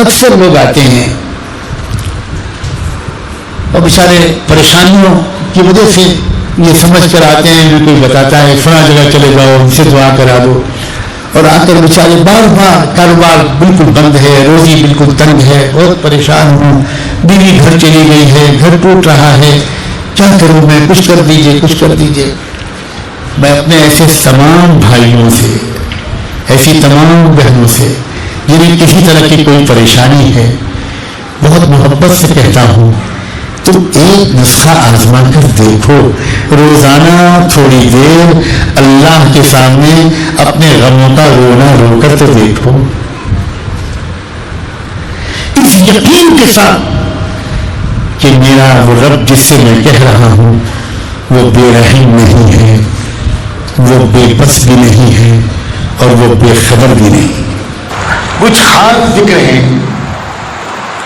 اکثر لوگ آتے ہیں اور بیچارے پریشانیوں کی وجہ سے یہ سمجھ کر آتے ہیں جو کوئی بتاتا ہے فلاں جگہ چلے جاؤ ان سے دعا کرا دو، اور آ کر بیچارے بار بار کاروبار بالکل بند ہے، روزی بالکل تنگ ہے، بہت پریشان ہوں، بیوی گھر چلی گئی ہے، گھر ٹوٹ رہا ہے، کیا کروں میں، کچھ کر دیجئے کچھ کر دیجئے۔ میں اپنے ایسے تمام بھائیوں سے، ایسی تمام بہنوں سے جنہیں کسی طرح کی کوئی پریشانی ہے بہت محبت سے کہتا ہوں، تم ایک نسخہ آزما کر دیکھو، روزانہ تھوڑی دیر اللہ کے سامنے اپنے غموں کا رونا رو کر تو دیکھو، اس یقین کے ساتھ کہ میرا وہ رب جس سے میں کہہ رہا ہوں وہ بے رحم نہیں ہے، وہ بے بس بھی نہیں ہے اور وہ بے خبر بھی نہیں۔ کچھ خاص ذکر ہیں،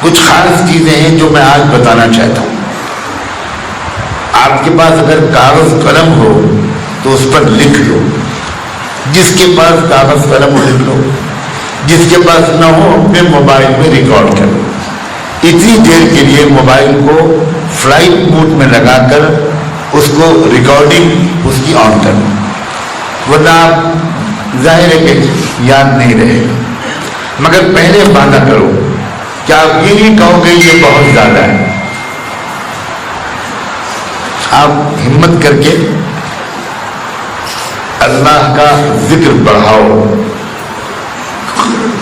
کچھ خاص چیزیں ہیں جو میں آج بتانا چاہتا ہوں۔ آپ کے پاس اگر کاغذ قلم ہو تو اس پر لکھ لو، جس کے پاس کاغذ قلم ہو لکھ لو، جس کے پاس نہ ہو اپنے موبائل میں ریکارڈ کرو۔ اتنی دیر کے لیے موبائل کو فلائٹ موڈ میں لگا کر اس کو ریکارڈنگ اس کی آن کرو، ورنہ آپ ظاہر ہے کہ یاد نہیں رہے گا۔ مگر پہلے وعدہ کرو کہ آپ یہ نہیں کہو گے یہ بہت زیادہ ہے۔ آپ ہمت کر کے اللہ کا ذکر بڑھاؤ۔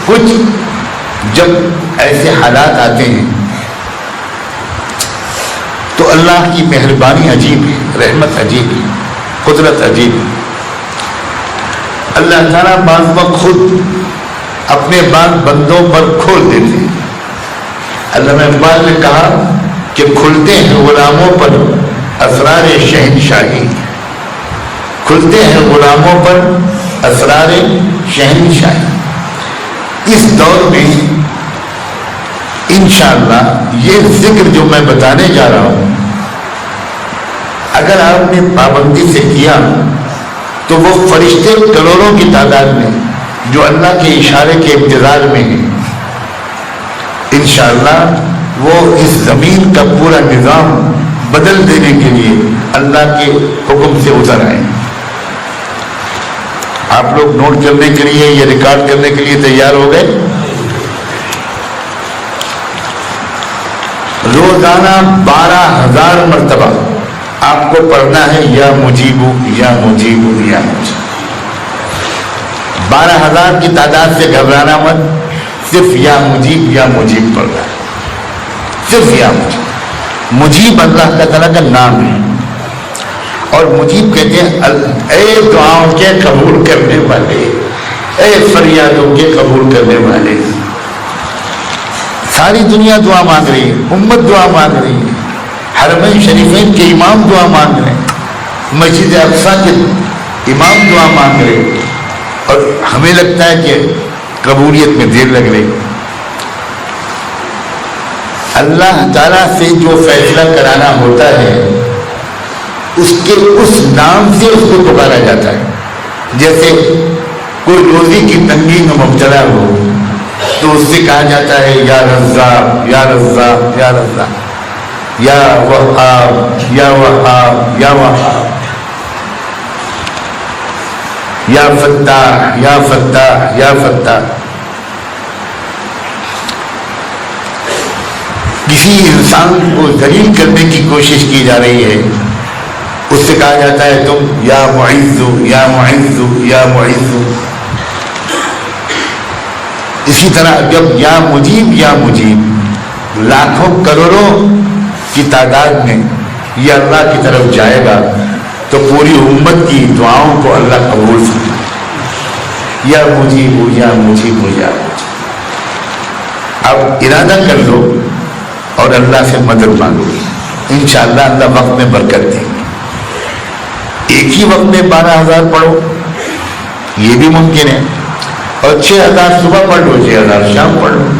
کچھ جب ایسے حالات آتے ہیں تو اللہ کی مہربانی عجیب ہے، رحمت عجیب ہے، قدرت عجیب ہے۔ اللہ تعالیٰ بعض وقت خود اپنے بعض بندوں پر کھول دیتے ہیں۔ علامہ اقبال نے کہا کہ کھلتے ہیں غلاموں پر اسرار شہنشاہی، کھلتے ہیں غلاموں پر اسرار شہنشاہی۔ اس دور میں انشاءاللہ یہ ذکر جو میں بتانے جا رہا ہوں اگر آپ نے پابندی سے کیا تو وہ فرشتے کروڑوں کی تعداد میں جو اللہ کے اشارے کے انتظار میں ہیں، انشاءاللہ وہ اس زمین کا پورا نظام بدل دینے کے لیے اللہ کے حکم سے اتر آئے۔ آپ لوگ نوٹ کرنے کے لیے یا ریکارڈ کرنے کے لیے تیار ہو گئے؟ روزانہ 12,000 مرتبہ آپ کو پڑھنا ہے یا مجیبو یا مجیبو یا مجیبو۔ 12,000 کی تعداد سے گھبرانا مت، صرف یا مجیب پڑھنا ہے، صرف یا مجیب۔ مجیب اللہ کا تعالیٰ کا نام ہے، اور مجیب کہتے ہیں اے دعاؤں کے قبول کرنے والے، اے فریادوں کے قبول کرنے والے۔ ساری دنیا دعا مانگ رہی ہے، امت دعا مانگ رہی ہے، حرمین شریفین کے امام دعا مانگ رہے ہیں، مسجد اقصیٰ کے امام دعا مانگ رہے ہیں، اور ہمیں لگتا ہے کہ قبولیت میں دیر لگ رہی۔ اللہ تعالیٰ سے جو فیصلہ کرانا ہوتا ہے اس کے اس نام سے اس کو پکارا جاتا ہے۔ جیسے کوئی روزی کی تنگی میں مبتلا ہو تو اس سے کہا جاتا ہے یا رزاق یا رزاق یا رزاق، یا وہاب یا وہاب یا وہاب، یا فتاح یا فتاح یا فتاح۔ کسی انسان کو ذلیل کرنے کی کوشش کی جا رہی ہے، اس سے کہا جاتا ہے تم یا معز یا معز یا معز۔ اسی طرح جب یا مجیب لاکھوں کروڑوں کی تعداد میں یہ اللہ کی طرف جائے گا تو پوری امت کی دعاؤں کو اللہ قبول کرے گا۔ یا مجیب یا مجیب یا مجیب۔ اب ارادہ کر لو اور اللہ سے مدد مانگو، انشاءاللہ اللہ وقت میں برکت دے گی۔ ایک ہی وقت میں 12,000 پڑھو یہ بھی ممکن ہے، اور 6,000 صبح پڑھ لو، 6,000 شام پڑھ لو،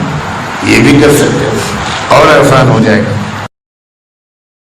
یہ بھی کر سکتے ہو، اور آسان ہو جائے گا۔